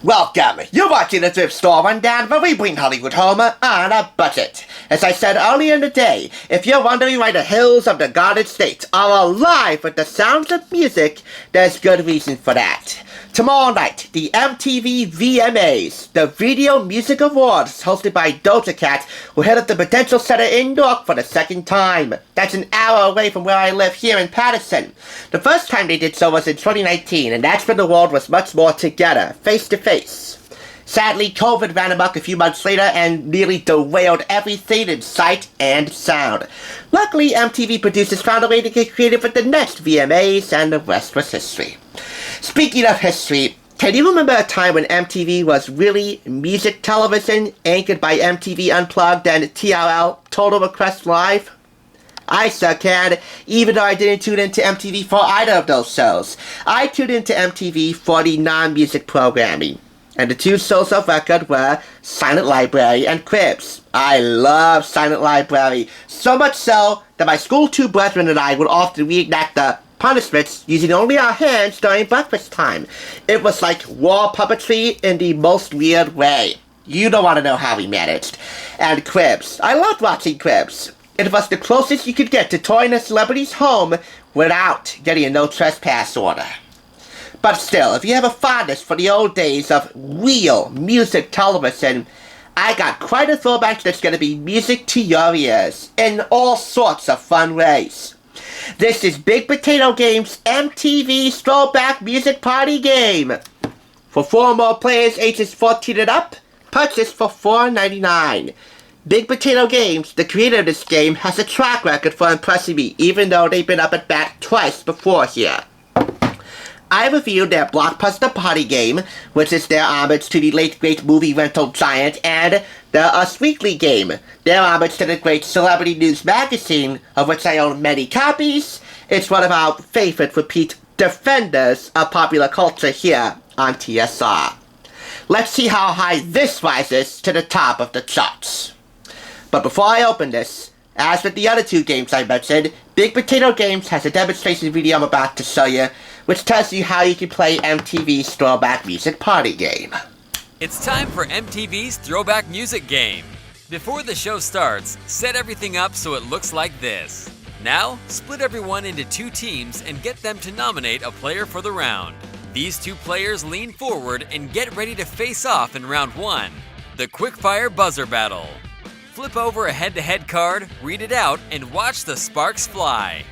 Welcome! You're watching the Thrift Store Rundown, where we bring Hollywood home on a budget. As I said earlier in the day, if you're wondering why the hills of the Garden State are alive with the sounds of music, there's good reason for that. Tomorrow night, the MTV VMAs, the Video Music Awards, hosted by Doja Cat, will head up the Prudential Center in Newark for the second time. That's an hour away from where I live here in Patterson. The first time they did so was in 2019, and that's when the world was much more together, face to face. Sadly, COVID ran amok a few months later and nearly derailed everything in sight and sound. Luckily, MTV producers found a way to get creative with the next VMAs, and the rest was history. Speaking of history, can you remember a time when MTV was really music television, anchored by MTV Unplugged and TRL Total Request Live? I sure can, even though I didn't tune into MTV for either of those shows. I tuned into MTV for the non-music programming, and the two shows of record were Silent Library and Cribs. I love Silent Library, so much so that my school two brethren and I would often reenact the punishments using only our hands during breakfast time. It was like wall puppetry in the most weird way. You don't want to know how we managed. And Cribs. I loved watching Cribs. It was the closest you could get to touring a celebrity's home without getting a no trespass order. But still, if you have a fondness for the old days of real music television, I got quite a throwback that's going to be music to your ears in all sorts of fun ways. This is Big Potato Games' MTV Throwback Music Party Game. For 4 more players ages 14 and up, purchase for $4.99. Big Potato Games, the creator of this game, has a track record for impressing me, even though they've been up at bat twice before here. I reviewed their Blockbuster Party Game, which is their homage to the late great movie rental giant, and their Us Weekly Game, their homage to the great celebrity news magazine, of which I own many copies. It's one of our favorite repeat defenders of popular culture here on TSR. Let's see how high this rises to the top of the charts. But before I open this, as with the other two games I mentioned, Big Potato Games has a demonstration video I'm about to show you, which tells you how you can play MTV's Throwback Music Party Game. It's time for MTV's Throwback Music Game. Before the show starts, set everything up so it looks like this. Now, split everyone into 2 teams and get them to nominate a player for the round. These 2 players lean forward and get ready to face off in round 1, the quickfire buzzer battle. Flip over a head-to-head card, read it out, and watch the sparks fly.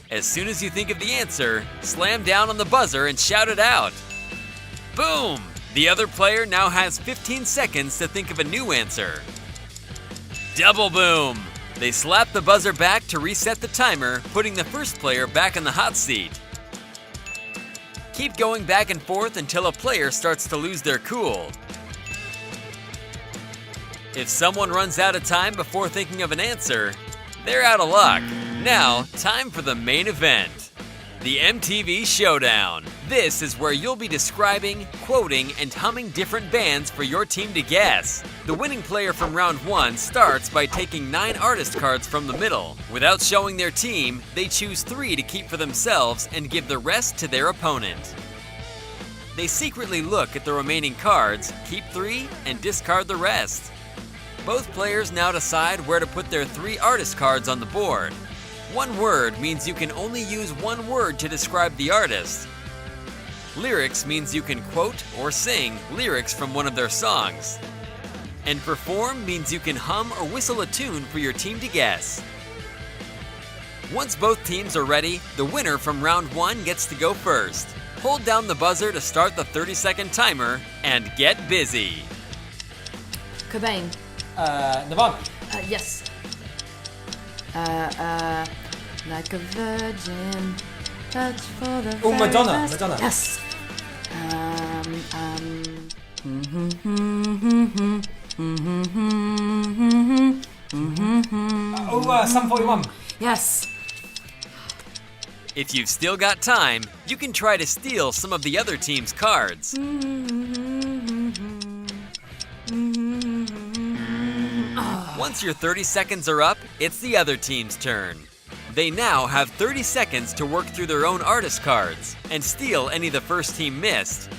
As soon as you think of the answer, slam down on the buzzer and shout it out. Boom! The other player now has 15 seconds to think of a new answer. Double boom! They slap the buzzer back to reset the timer, putting the first player back in the hot seat. Keep going back and forth until a player starts to lose their cool. If someone runs out of time before thinking of an answer, they're out of luck. Now, time for the main event, the MTV Showdown. This is where you'll be describing, quoting, and humming different bands for your team to guess. The winning player from round 1 starts by taking 9 artist cards from the middle. Without showing their team, they choose 3 to keep for themselves and give the rest to their opponent. They secretly look at the remaining cards, keep 3, and discard the rest. Both players now decide where to put their 3 artist cards on the board. 1 word means you can only use 1 word to describe the artist. Lyrics means you can quote or sing lyrics from one of their songs. And perform means you can hum or whistle a tune for your team to guess. Once both teams are ready, the winner from round 1 gets to go first. Hold down the buzzer to start the 30-second timer and get busy. Cobain. Nirvana. Yes. Like a virgin, touch for the Oh, Madonna. best. Madonna. Yes. Sum 41. Yes. If you've still got time, you can try to steal some of the other team's cards. Once your 30 seconds are up, it's the other team's turn. They now have 30 seconds to work through their own artist cards and steal any the first team missed.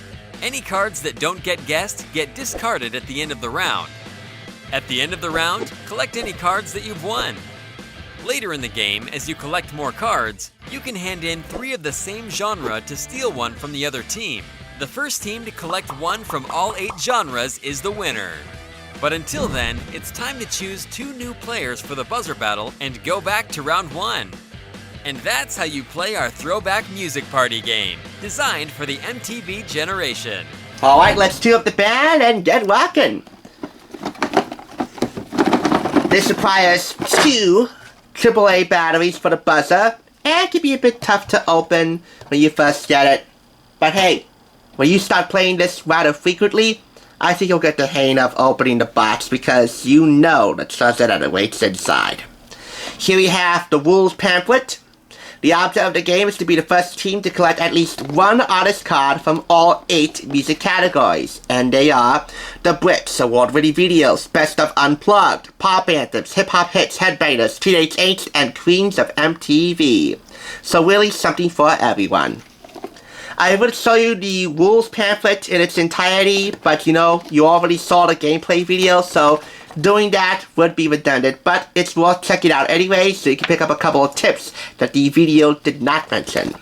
Any cards that don't get guessed get discarded at the end of the round. At the end of the round, collect any cards that you've won. Later in the game, as you collect more cards, you can hand in 3 of the same genre to steal one from the other team. The first team to collect one from all 8 genres is the winner. But until then, it's time to choose 2 new players for the buzzer battle and go back to round 1. And that's how you play our Throwback Music Party game, designed for the MTV generation. Alright, let's tune up the band and get rockin'. This requires 2 AAA batteries for the buzzer, and it can be a bit tough to open when you first get it. But hey, when you start playing this rather frequently, I think you'll get the hang of opening the box because you know the treasure that awaits inside. Here we have the rules pamphlet. The object of the game is to be the first team to collect at least 1 artist card from all 8 music categories. And they are the Brits, award-winning videos, best of unplugged, pop anthems, hip-hop hits, headbangers, teenage angst, and queens of MTV. So really something for everyone. I would show you the rules pamphlet in its entirety, but you already saw the gameplay video, so doing that would be redundant, but it's worth checking out anyway, so you can pick up a couple of tips that the video did not mention.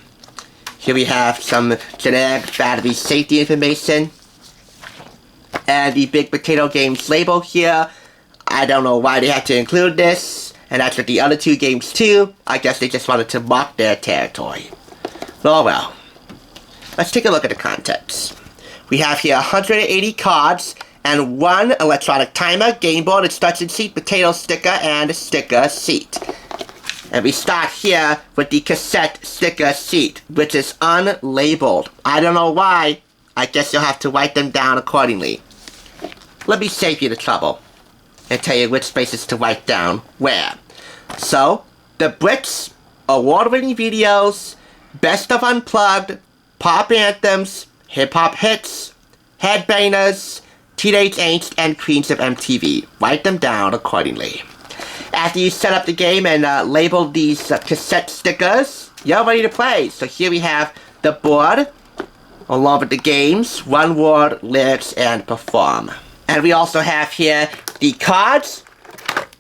Here we have some generic battery safety information, and the Big Potato Games label here. I don't know why they had to include this, and that's with the other 2 games too. I guess they just wanted to mark their territory. Oh well. Let's take a look at the contents. We have here 180 cards and 1 electronic timer, game board, instruction sheet, potato sticker, and a sticker sheet. And we start here with the cassette sticker sheet, which is unlabeled. I don't know why. I guess you'll have to write them down accordingly. Let me save you the trouble and tell you which spaces to write down where. So, the Brits, award-winning videos, best of unplugged, pop anthems, hip-hop hits, headbangers, teenage angst, and queens of MTV. Write them down accordingly. After you set up the game and label these cassette stickers, you're ready to play. So here we have the board, along with the games, 1 word, lyrics, and perform. And we also have here the cards,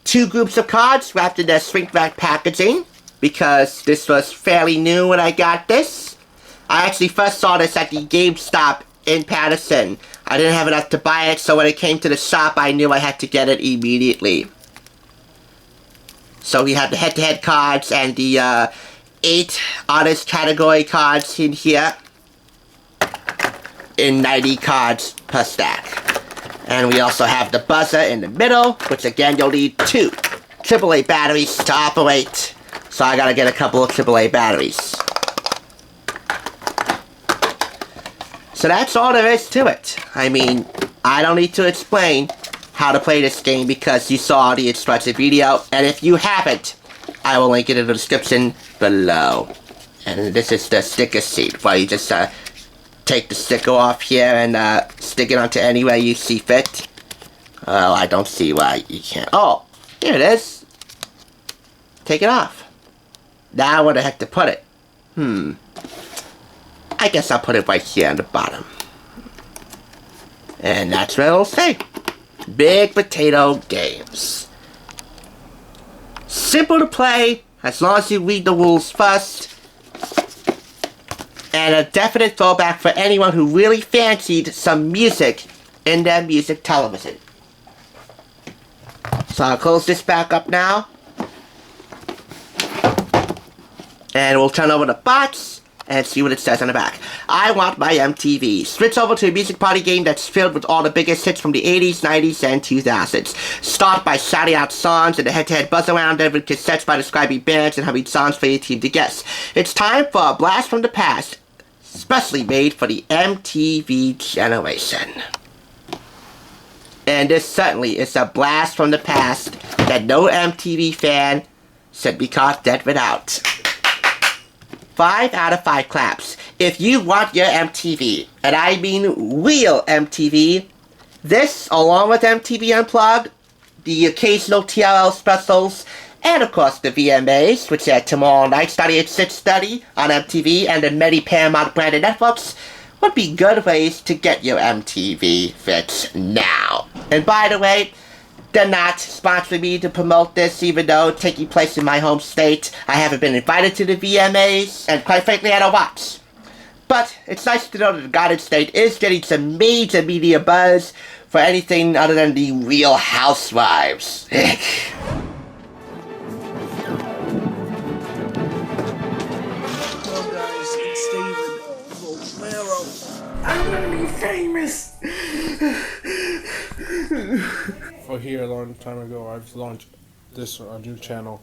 2 groups of cards wrapped in their shrink wrap packaging, because this was fairly new when I got this. I actually first saw this at the GameStop in Patterson. I didn't have enough to buy it, so when it came to the shop, I knew I had to get it immediately. So we have the head-to-head cards and the 8 artist category cards in here, in 90 cards per stack. And we also have the buzzer in the middle, which again you'll need 2 AAA batteries to operate. So I gotta get a couple of AAA batteries. So that's all there is to it. I mean, I don't need to explain how to play this game because you saw the instruction video. And if you haven't, I will link it in the description below. And this is the sticker sheet, where you just take the sticker off here and stick it onto anywhere you see fit. Oh, I don't see why you can't. Oh, here it is. Take it off. Now where the heck to put it? I guess I'll put it right here on the bottom. And that's where it'll say. Big Potato Games. Simple to play, as long as you read the rules first. And a definite throwback for anyone who really fancied some music in their music television. So I'll close this back up now. And we'll turn over the box and see what it says on the back. I want my MTV. Switch over to a music party game that's filled with all the biggest hits from the 80s, 90s, and 2000s. Start by shouting out songs in the head-to-head buzz around with cassettes by describing bands and humming songs for your team to guess. It's time for a blast from the past, specially made for the MTV generation. And this certainly is a blast from the past that no MTV fan should be caught dead without. 5 out of 5 claps. If you want your MTV, and I mean real MTV, this, along with MTV Unplugged, the occasional TRL specials, and of course the VMAs, which are tomorrow night starting at 6:30 on MTV and the many Paramount branded networks, would be good ways to get your MTV fix now. And by the way, they're not sponsoring me to promote this, even though taking place in my home state. I haven't been invited to the VMAs, and quite frankly, I don't watch. But it's nice to know that the Garden State is getting some major media buzz for anything other than the Real Housewives. I'm gonna be famous! For here a long time ago, I've launched this new channel.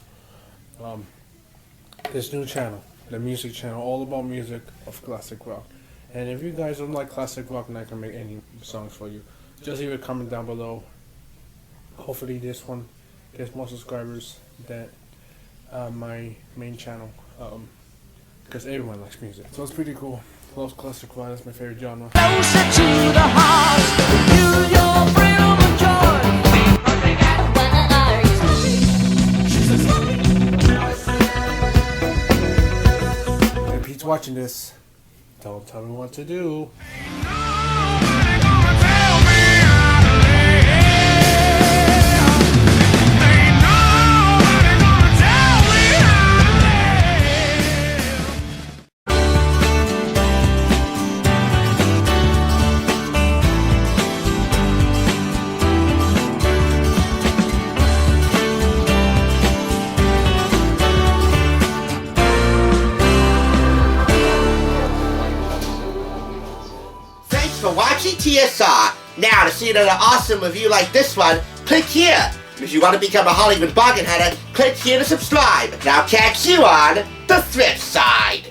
This new channel, the music channel, all about music of classic rock. And if you guys don't like classic rock, then I can make any songs for you. Just leave a comment down below. Hopefully this one gets more subscribers than my main channel. Because everyone likes music. So it's pretty cool. Love classic rock, that's my favorite genre. Closer to the heart, use your freedom and joy. If Pete's watching this, don't tell me what to do. For watching TSR. Now, to see another awesome review like this one, click here. If you want to become a Hollywood bargain hunter, click here to subscribe. And I'll catch you on the thrift side.